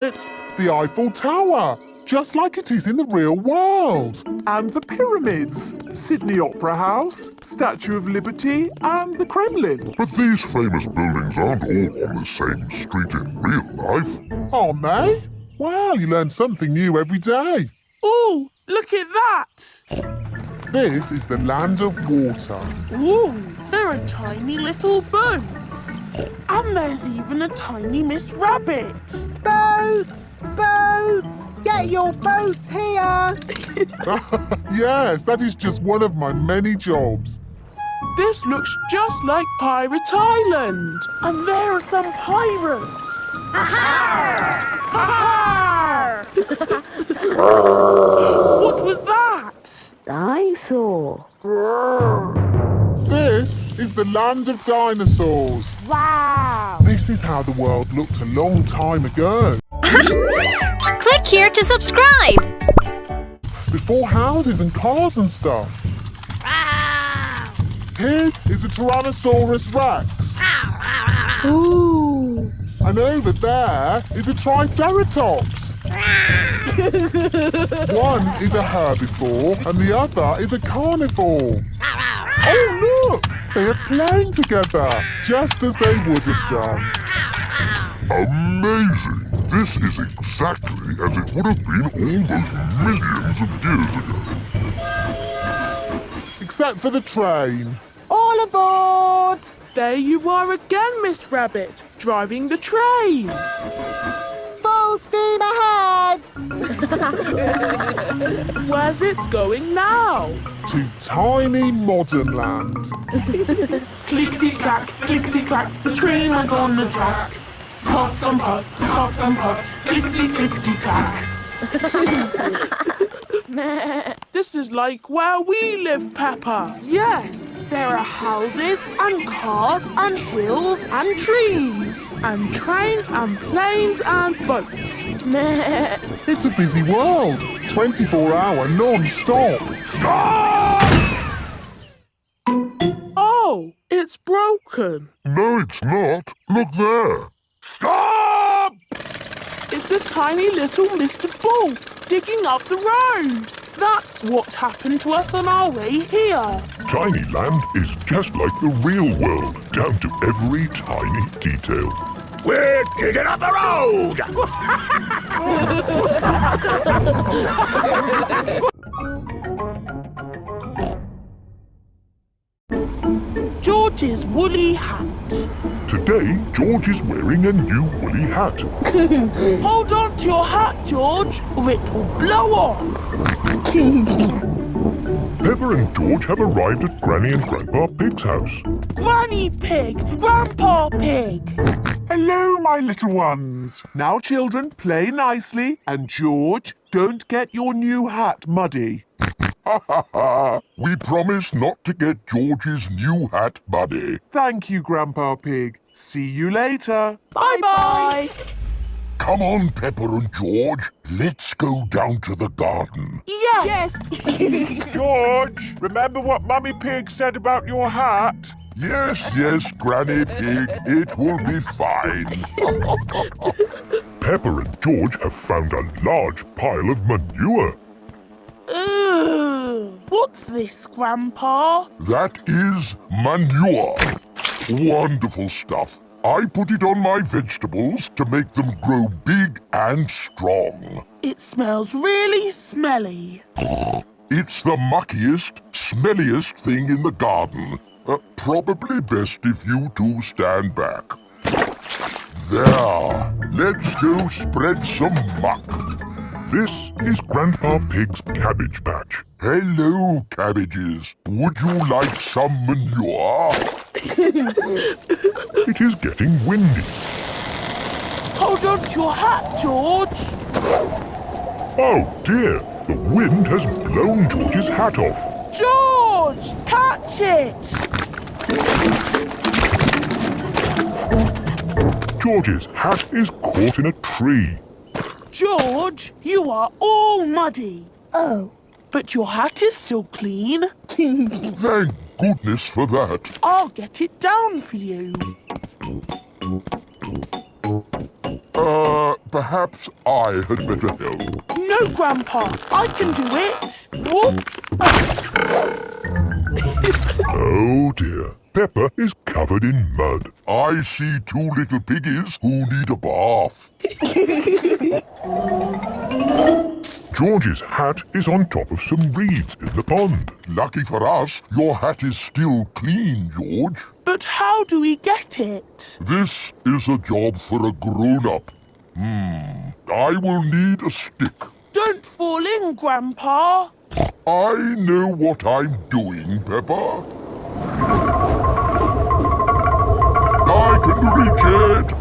It's the Eiffel Tower, just like it is in the real world. And the pyramids, Sydney Opera House, Statue of Liberty and the Kremlin. But these famous buildings aren't all on the same street in real life. Aren't they? Well, you learn something new every day. Ooh, look at that! This is the land of water. Ooh, there are tiny little boats. And there's even a tiny Miss Rabbit. Boats! Boats! Get your boats here! Yes, that is just one of my many jobs. This looks just like Pirate Island. And there are some pirates. Ha-ha! What was that? Dinosaur. This is the land of dinosaurs. Wow! This is how the world looked a long time ago. Click here to subscribe. Before houses and cars and stuff. Here is a Tyrannosaurus Rex. Ooh. And over there is a Triceratops. One is a herbivore and the other is a carnivore. Oh, look! They are playing together, just as they would have done. Amazing! This is exactly as it would have been almost millions of years ago. Except for the train. All aboard! There you are again, Miss Rabbit, driving the train. Full steam ahead! Where's it going now? To tiny modern land. Clickety-clack, clickety-clack, the train was on the track. Puff and puff, clickety-clickety-clack. This is like where we live, Peppa. Yes, there are houses and cars and hills and trees and trains and planes and boats. It's a busy world. 24-hour non-stop. Stop! Oh, it's broken. No, it's not. Look there. Stop! It's a tiny little Mr. Bull digging up the road. That's what happened to us on our way here. Tiny land is just like the real world, down to every tiny detail. We're digging up the road! George's woolly hat. Today, George is wearing a new woolly hat. Hold on to your hat, George, or it will blow off. Peppa and George have arrived at Granny and Grandpa Pig's house. Granny Pig, Grandpa Pig. Hello, my little ones. Now, children, play nicely. And George, don't get your new hat muddy. Ha ha ha! We promise not to get George's new hat muddy. Thank you, Grandpa Pig. See you later. Bye-bye. Come on, Peppa and George. Let's go down to the garden. Yes. George, remember what Mummy Pig said about your hat? Yes, yes, Granny Pig. It will be fine. Peppa and George have found a large pile of manure. Ugh. What's this, Grandpa? That is manure. Wonderful stuff. I put it on my vegetables to make them grow big and strong. It smells really smelly. It's the muckiest, smelliest thing in the garden. Probably best if you two stand back. There. Let's go spread some muck. This is Grandpa Pig's cabbage patch. Hello, cabbages. Would you like some manure? It is getting windy. Hold on to your hat, George. Oh, dear. The wind has blown George's hat off. George, catch it. George's hat is caught in a tree. George, you are all muddy. Oh. But your hat is still clean. Thank goodness for that. I'll get it down for you. Perhaps I had better help. No, Grandpa, I can do it. Whoops. Oh dear, Peppa is covered in mud. I see two little piggies who need a bath. George's hat is on top of some reeds in the pond. Lucky for us, your hat is still clean, George. But how do we get it? This is a job for a grown-up. I will need a stick. Don't fall in, Grandpa. I know what I'm doing, Peppa. I can reach it.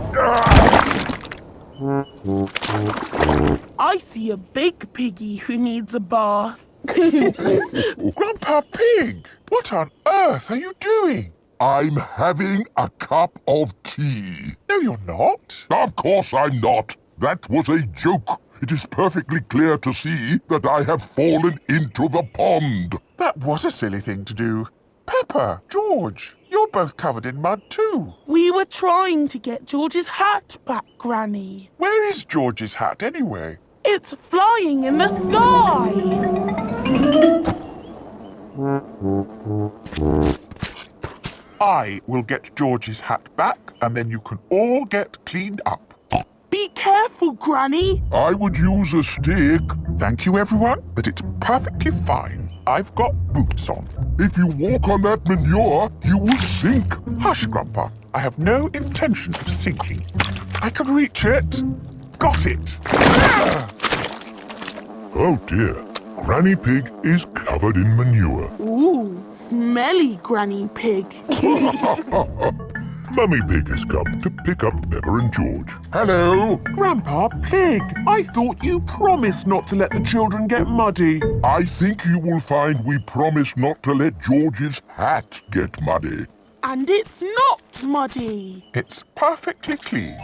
I see a big piggy who needs a bath. Grandpa Pig, what on earth are you doing? I'm having a cup of tea. No, you're not. Of course I'm not. That was a joke. It is perfectly clear to see that I have fallen into the pond. That was a silly thing to do. Peppa, George, you're both covered in mud too. We were trying to get George's hat back, Granny. Where is George's hat anyway? It's flying in the sky. I will get George's hat back and then you can all get cleaned up. Be careful, Granny. I would use a stick. Thank you, everyone, but it's perfectly fine. I've got boots on. If you walk on that manure, you will sink. Hush, Grandpa. I have no intention of sinking. I can reach it. Got it. Oh dear, Granny Pig is covered in manure. Ooh, smelly Granny Pig. Mummy Pig has come to pick up Peppa and George. Hello. Grandpa Pig, I thought you promised not to let the children get muddy. I think you will find we promised not to let George's hat get muddy. And it's not muddy. It's perfectly clean.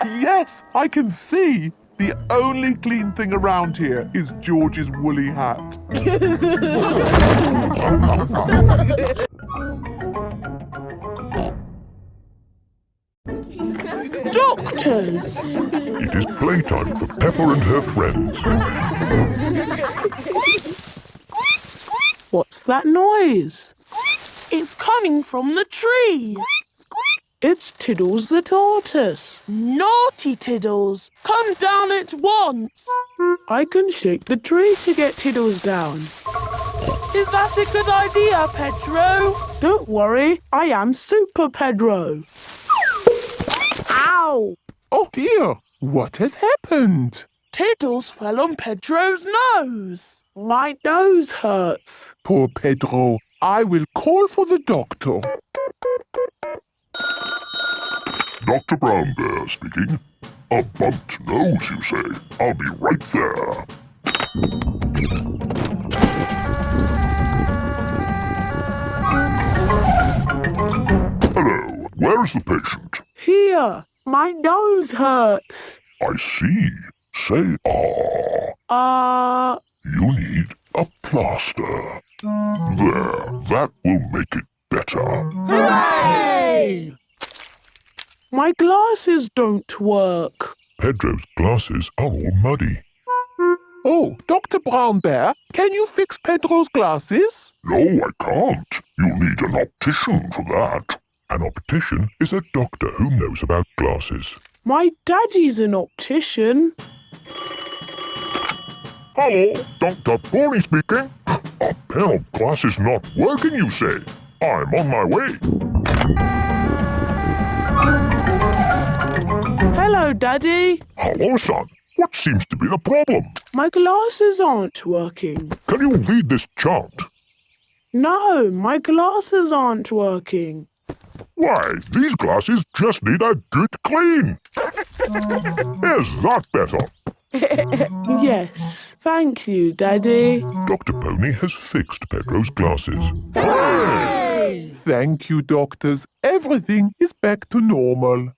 Yes, I can see. The only clean thing around here is George's woolly hat. Doctors. It is playtime for Peppa and her friends. What's that noise? It's coming from the tree. It's Tiddles the tortoise. Naughty Tiddles, come down at once. I can shake the tree to get Tiddles down. Is that a good idea, Pedro? Don't worry, I am Super Pedro. Ow! Oh dear, what has happened? Tiddles fell on Pedro's nose. My nose hurts. Poor Pedro. I will call for the doctor. Dr. Brown Bear speaking. A bumped nose, you say? I'll be right there. Hello, where is the patient? Here, my nose hurts. I see. Say ah. You need a plaster. There, that will make it better. Hooray! My glasses don't work. Pedro's glasses are all muddy. Oh, Dr. Brown Bear, can you fix Pedro's glasses? No, I can't. You'll need an optician for that. An optician is a doctor who knows about glasses. My daddy's an optician. Hello, Dr. Pony speaking. A pair of glasses not working, you say? I'm on my way. Hello, Daddy. Hello, son. What seems to be the problem? My glasses aren't working. Can you read this chart? No, my glasses aren't working. Why, these glasses just need a good clean. Is that better? Yes, thank you, Daddy. Dr. Pony has fixed Pedro's glasses. Hooray! Thank you, doctors. Everything is back to normal.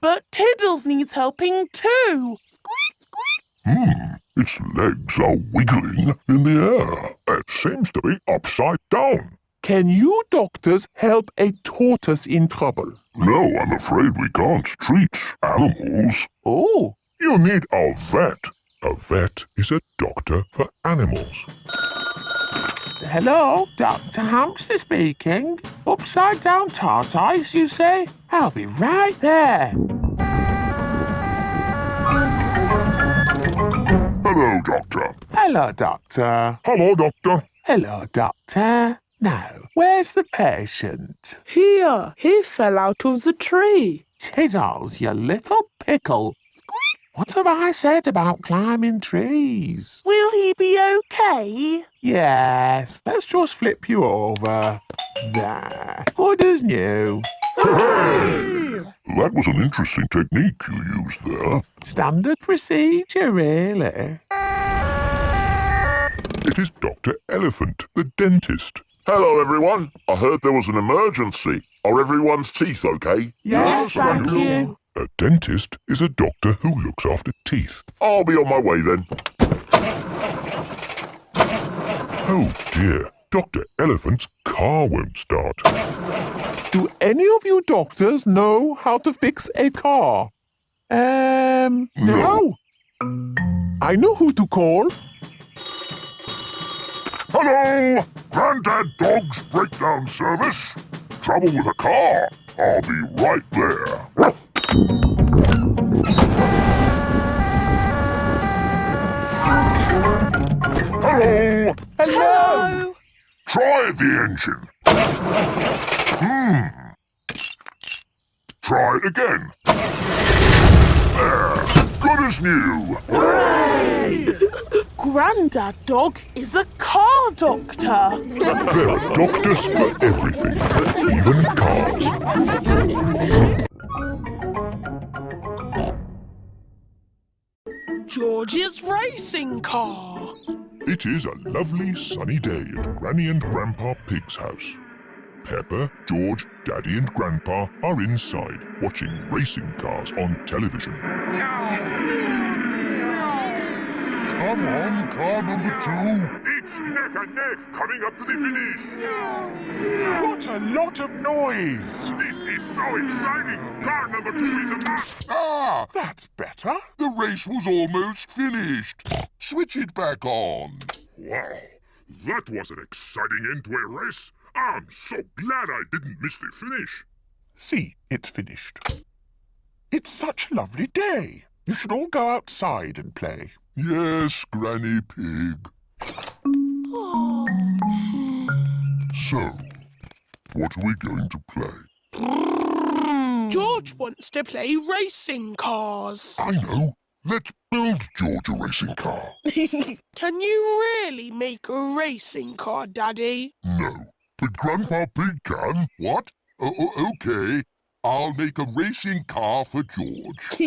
But Tiddles needs helping too. Its legs are wiggling in the air. It seems to be upside down. Can you doctors help a tortoise in trouble? No, I'm afraid we can't treat animals. Oh, You need a vet. A vet is a doctor for animals. hello, Dr. Hamster speaking. Upside down tortoise, you say? I'll be right there. Hello, Doctor. Hello, Doctor. Hello, Doctor. Hello, Doctor. Now, where's the patient? Here, he fell out of the tree. Tiddles, you little pickle. What have I said about climbing trees? Will he be okay? Yes, let's just flip you over. There, good as new. That was an interesting technique you used there. Standard procedure, really. It is Dr. Elephant, the dentist. Hello, everyone. I heard there was an emergency. Are everyone's teeth okay? Yes, thank you. A dentist is a doctor who looks after teeth. I'll be on my way then. Oh dear, Dr. Elephant's car won't start. Do any of you doctors know how to fix a car? No. I know who to call. Hello! Grandad Dog's breakdown service. Trouble with a car. I'll be right there. Hello! Hello. Try the engine. Try it again. There. Good as new. Grandad Dog is a car doctor. There are doctors for everything, even cars. George's racing car. It is a lovely sunny day at Granny and Grandpa Pig's house. Peppa, George, Daddy and Grandpa are inside watching racing cars on television. Come on, car number 2. It's neck and neck coming up to the finish. What a lot of noise! This is so exciting. Car number 2 is about... Ah, that's better. The race was almost finished. Switch it back on. Wow, that was an exciting end to a race. I'm so glad I didn't miss the finish. See, it's finished. It's such a lovely day. You should all go outside and play. Yes, Granny Pig. So, what are we going to play? George wants to play racing cars. I know. Let's build George a racing car. Can you really make a racing car, Daddy? No, but Grandpa Pig can. What? Okay. I'll make a racing car for George.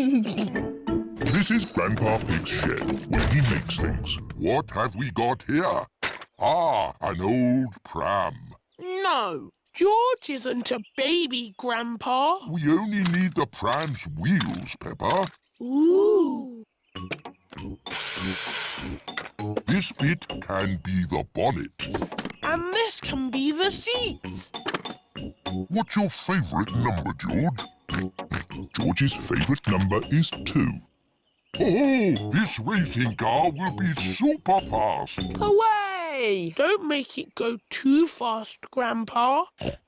This is Grandpa Pig's shed, where he makes things. What have we got here? Ah, an old pram. No, George isn't a baby, Grandpa. We only need the pram's wheels, Peppa. Ooh. This bit can be the bonnet. And this can be the seat. What's your favourite number, George? George's favourite number is 2. Oh, this racing car will be super fast. Away! Don't make it go too fast, Grandpa.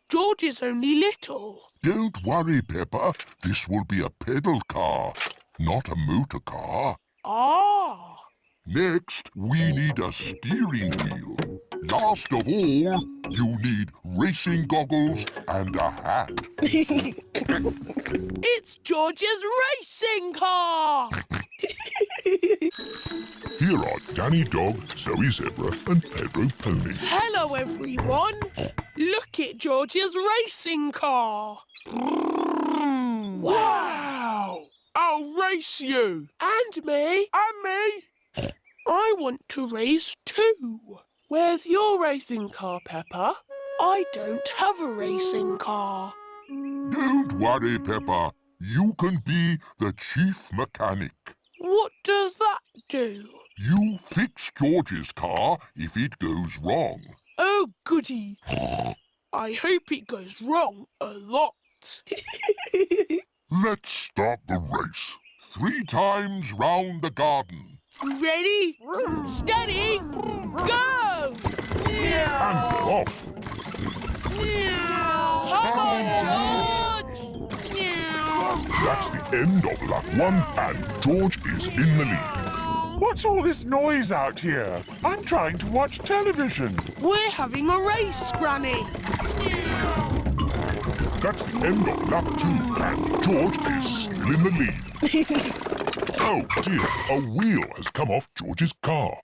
George is only little. Don't worry, Peppa. This will be a pedal car, not a motor car. Ah. Next, we need a steering wheel. Last of all, you need racing goggles and a hat. It's George's racing car! Here are Danny Dog, Zoe Zebra and Pedro Pony. Hello, everyone. Look at George's racing car. Wow! I'll race you. And me. And me. I want to race too. Where's your racing car, Peppa? I don't have a racing car. Don't worry, Peppa. You can be the chief mechanic. What does that do? You fix George's car if it goes wrong. Oh, goody. I hope it goes wrong a lot. out. Let's start the race. 3 times round the garden. Ready, steady, go! And off. Come on, George! That's the end of lap 1 and George is in the lead. What's all this noise out here? I'm trying to watch television. We're having a race, Granny. That's the end of lap 2 and George is still in the lead. Oh dear, a wheel has come off George's car.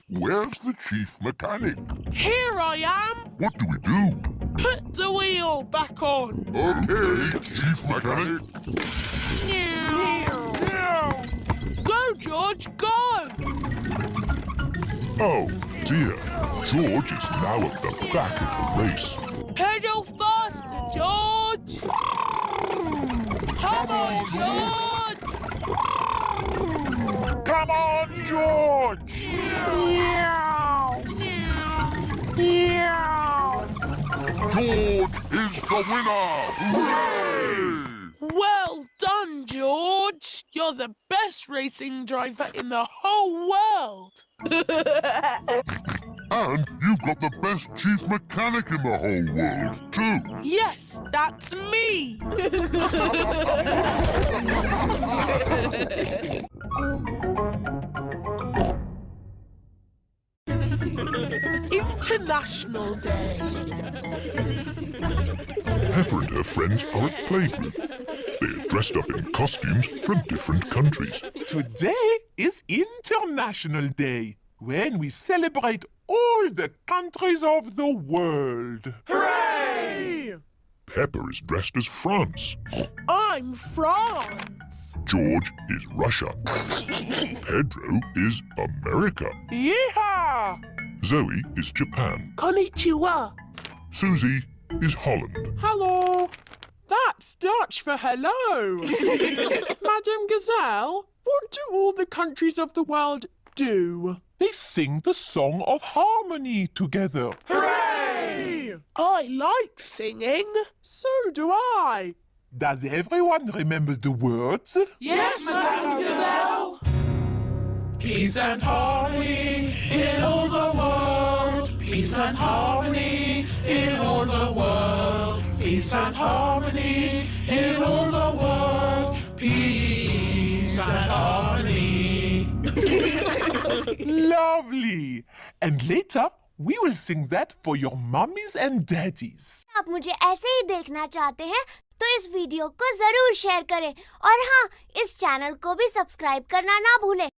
Where's the chief mechanic? Here I am. What do we do? Put the wheel back on. Okay, chief mechanic. Go, George, go! Oh dear, George is now at the back of the race. Pedal faster, George! Come on, George! Come on, George! George is the winner! Hooray! Well done, George. You're the best racing driver in the whole world. And you've got the best chief mechanic in the whole world, too. Yes, that's me. International Day. Peppa and her friends are at playgroup. They're dressed up in costumes from different countries. Today is International Day, when we celebrate all the countries of the world. Hooray! Peppa is dressed as France. I'm France. George is Russia. Pedro is America. Yeehaw! Zoe is Japan. Konnichiwa. Susie is Holland. Hello. That's Dutch for hello. Madam Gazelle, what do all the countries of the world do? They sing the Song of Harmony together. Hooray! I like singing. So do I. Does everyone remember the words? Yes, Madam Gazelle. Peace and harmony in all the world. Peace and harmony in all the world. Peace and harmony in all the world. Peace and harmony. Lovely! And later, we will sing that for your mummies and daddies. आप मुझे ऐसे ही देखना चाहते हैं तो इस video को जरूर शेयर करें और हाँ, इस चैनल को भी सब्सक्राइब करना ना भूलें।